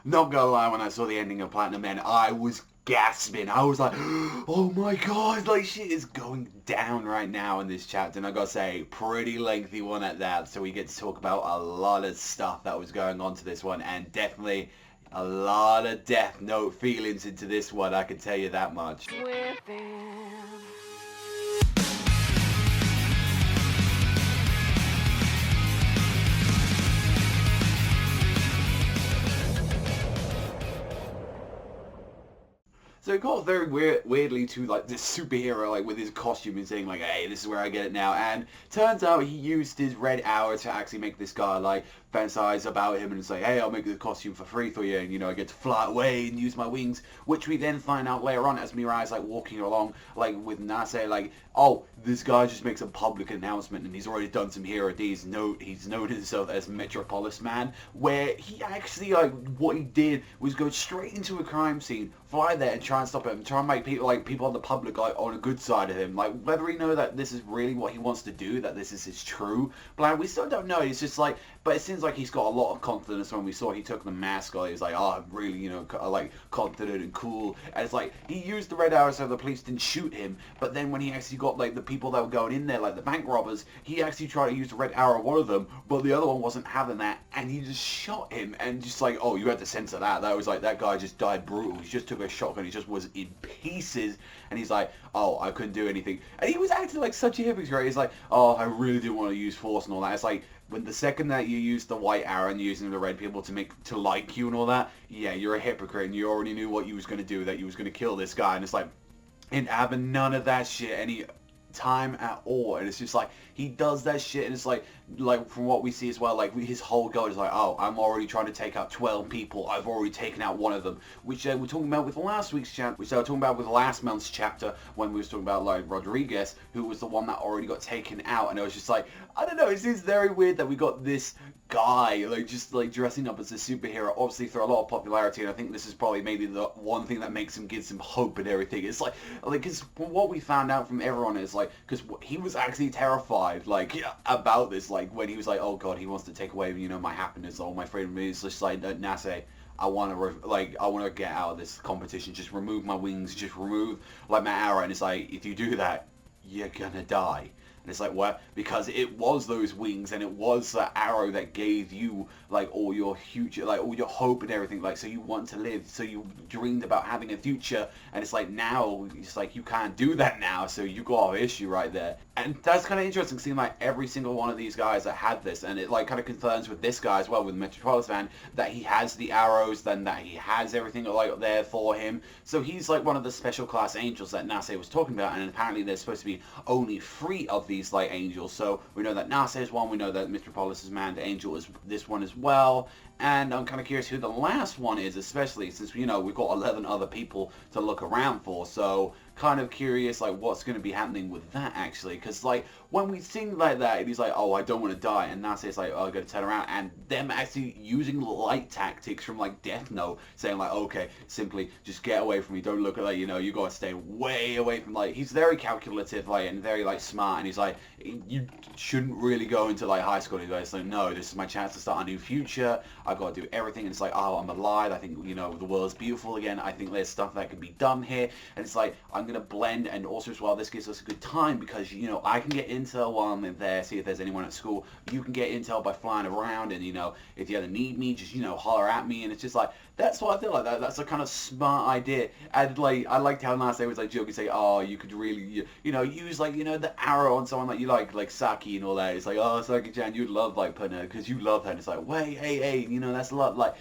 Not gonna lie, when I saw the ending of Platinum Men, I was gasping. I was like, oh my god, like shit is going down right now in this chapter. And I gotta say, pretty lengthy one at that. So we get to talk about a lot of stuff that was going on to this one, and definitely a lot of Death Note feelings into this one, I can tell you that much. So it got very weirdly to like this superhero like with his costume and saying like, hey, this is where I get it now. And turns out he used his red hour to actually make this guy like fantasize about him and say, hey, I'll make the costume for free for you, and you know, I get to fly away and use my wings, which we then find out later on as Mirai's like walking along like with Nase, like, oh, this guy just makes a public announcement and he's already done some hero deeds. He's known himself as Metropolis Man, where he actually like what he did was go straight into a crime scene, fly there and try and stop him, try and make people on the public like on a good side of him, like whether we know that this is really what he wants to do, that this is his true plan, we still don't know. It's just like, but it seems like he's got a lot of confidence. When we saw he took the mask off, he was like, oh, I'm really, you know, like confident and cool. And it's like he used the red arrow so the police didn't shoot him. But then when he actually got like the people that were going in there, like the bank robbers, he actually tried to use the red arrow on one of them, but the other one wasn't having that, and he just shot him. And just like, oh, you had to censor that. That was like, that guy just died brutal. He just took a shotgun. He just was in pieces. And he's like, oh, I couldn't do anything. And he was acting like such a hypocrite. He's like, oh, I really didn't want to use force and all that. It's like, when the second that you use the white arrow and using the red people to like you and all that, yeah, you're a hypocrite and you already knew what you was going to do, that you was going to kill this guy. And it's like, and having none of that shit any time at all. And it's just like, he does that shit, and it's like from what we see as well, like his whole goal is like, oh, I'm already trying to take out 12 people. I've already taken out one of them, which we're talking about with last week's chapter, which I was talking about with last month's chapter when we was talking about like Rodriguez, who was the one that already got taken out. And it was just like, I don't know, it seems very weird that we got this guy like just like dressing up as a superhero, obviously for a lot of popularity, and I think this is probably maybe the one thing that makes him give some hope and everything. It's like because what we found out from everyone is like, because he was actually terrified like about this, like when he was like, oh god, he wants to take away, you know, my happiness, all my freedom. He's just like, Nase, I want to get out of this competition, just remove my wings, just remove like my arrow. And it's like, if you do that, you're gonna die. And it's like, what? Because it was those wings and it was that arrow that gave you like all your future, like all your hope and everything, like, so you want to live, so you dreamed about having a future, and it's like now it's like you can't do that now, so you got an issue right there. And that's kind of interesting, seeing like every single one of these guys that had this, and it like kind of confirms with this guy as well, with Metropolis Man, that he has the arrows, then that he has everything like there for him. So he's like one of the special class angels that Nase was talking about, and apparently there's supposed to be only 3 of these like angels. So we know that Nase is one, we know that Metropolis Man, the angel, is this one as well. And I'm kind of curious who the last one is, especially since, you know, we've got 11 other people to look around for. So kind of curious like what's going to be happening with that actually, because like when we sing like that and he's like, oh, I don't want to die, and Nase's like, oh, I gotta turn around, and them actually using light tactics from like Death Note, saying like, okay, simply just get away from me, don't look at like, you know, you gotta stay way away from, like, he's very calculative like and very like smart, and he's like, you shouldn't really go into like high school. He's like, no, this is my chance to start a new future, I've got to do everything. And it's like, oh, I'm alive, I think, you know, the world's beautiful again, I think there's stuff that can be done here. And it's like, I'm gonna blend, and also as well, this gives us a good time because, you know, I can get intel while I'm in there, see if there's anyone at school. You can get intel by flying around, and, you know, if you ever need me, just, you know, holler at me. And it's just like, that's what I feel like. That's a kind of smart idea. And like, I liked how Nase was like joking, say, oh, you could really, you know, use like, you know, the arrow on someone that you like Saki and all that. It's like, oh, Saki-chan, you'd love like putting her, because you love her. And it's like, wait, hey, you know, that's a lot. Like,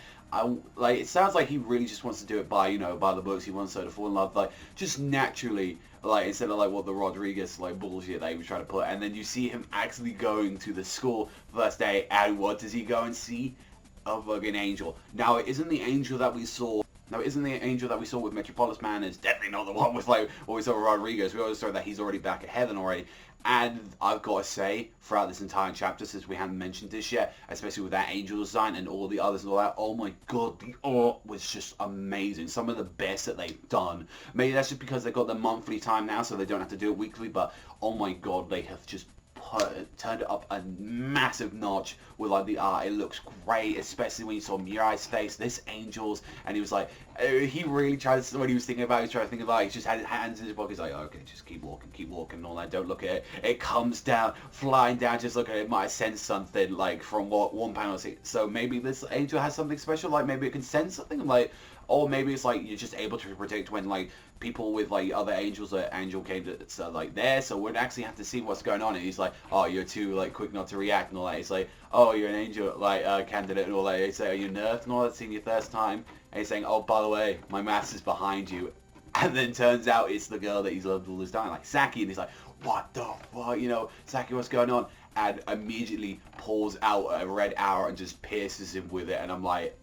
like, it sounds like he really just wants to do it by, you know, by the books. He wants her to fall in love, like, just naturally, like, instead of like what the Rodriguez like bullshit that he was trying to put. And then you see him actually going to the school first day, and what does he go and see? A fucking angel. Now, it isn't the angel that we saw. Now, it isn't the angel that we saw with Metropolis Man. It's definitely not the one with like what we saw with Rodriguez. We always saw that he's already back at heaven already. And I've got to say, throughout this entire chapter, since we haven't mentioned this yet, especially with that angel design and all the others and all that, oh my god, the art was just amazing. Some of the best that they've done. Maybe that's just because they've got the monthly time now, so they don't have to do it weekly, but oh my god, they have just turned it up a massive notch with like the art. It looks great, especially when you saw Mirai's face, this Angel's, and he was like, he really tried to, when he was thinking about it, he was trying to think about it, he just had his hands in his pocket, he's like, okay, just keep walking and all that, don't look at it. It comes down, flying down, just look at it, it might sense something, like, from what one panel, so maybe this Angel has something special, like, maybe it can sense something, like, or maybe it's like you're just able to predict when like people with like other angels or angel candidates are like there, so we'd actually have to see what's going on. And he's like, oh, you're too like quick not to react and all that. He's like, oh, you're an angel like candidate and all that. He's like, are you nerfed and all that? Seen your first time? And he's saying, oh, by the way, my master's behind you. And then turns out it's the girl that he's loved all this time, like Saki, and he's like, what the fuck, you know, Saki, what's going on? And immediately pulls out a red arrow and just pierces him with it, and I'm like,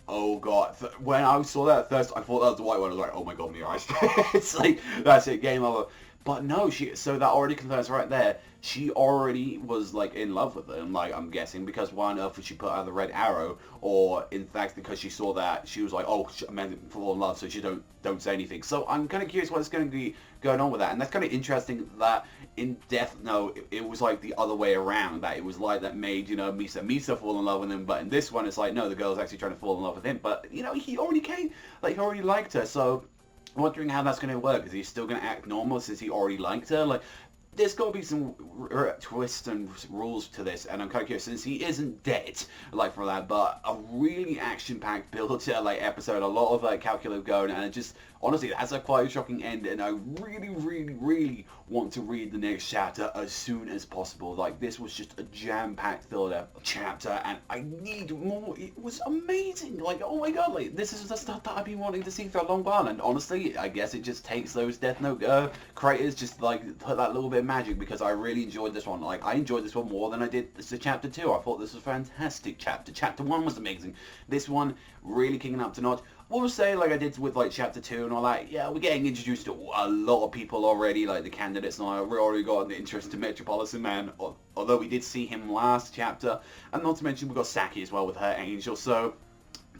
oh god. When I saw that at first, I thought that was the white one. I was like, oh my god, Mirai. It's like, that's it, game over. But no, so that already confirms right there, she already was like in love with him, like I'm guessing, because why on earth would she put out the red arrow? Or in fact, because she saw that, she was like, oh, I'm meant to fall in love, so she don't say anything. So I'm kind of curious what's going to be going on with that. And that's kind of interesting that in Death Note, it was like the other way around, that it was like that made, you know, Misa fall in love with him, but in this one, it's like, no, the girl's actually trying to fall in love with him, but, you know, he already came, like, he already liked her, so I'm wondering how that's going to work. Is he still going to act normal since he already liked her? Like, there's got to be some twists and rules to this, and I'm kind of curious, since he isn't dead, like, for that, but a really action-packed build, like, episode, a lot of, like, calculative going, and it just, honestly, that's a quite shocking end, and I really, really, really want to read the next chapter as soon as possible. Like, this was just a jam-packed filled chapter, and I need more. It was amazing. Like, oh my god, like, this is the stuff that I've been wanting to see for a long while, and honestly, I guess it just takes those Death Note creators just, like, put that little bit of magic, because I really enjoyed this one. Like, I enjoyed this one more than I did the chapter 2. I thought this was a fantastic chapter. Chapter 1 was amazing. This one, really kicking up to notch. I will say, like I did with, like, chapter 2 and all that, yeah, we're getting introduced to a lot of people already, like the candidates and all that. We already got the interest in Metropolitan Man, although we did see him last chapter. And not to mention, we got Saki as well with her angel, so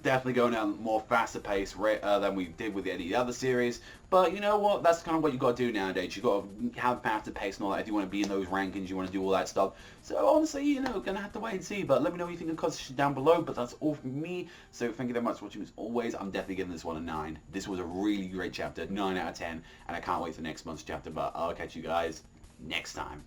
definitely going down more faster pace than we did with any of the other series. But you know what? That's kind of what you got to do nowadays. You got to have faster pace and all that. If you want to be in those rankings, you want to do all that stuff. So honestly, you know, gonna have to wait and see. But let me know what you think in the comments section down below. But that's all from me. So thank you very much for watching. As always, I'm definitely giving this one a 9. This was a really great chapter, 9 out of 10, and I can't wait for next month's chapter. But I'll catch you guys next time.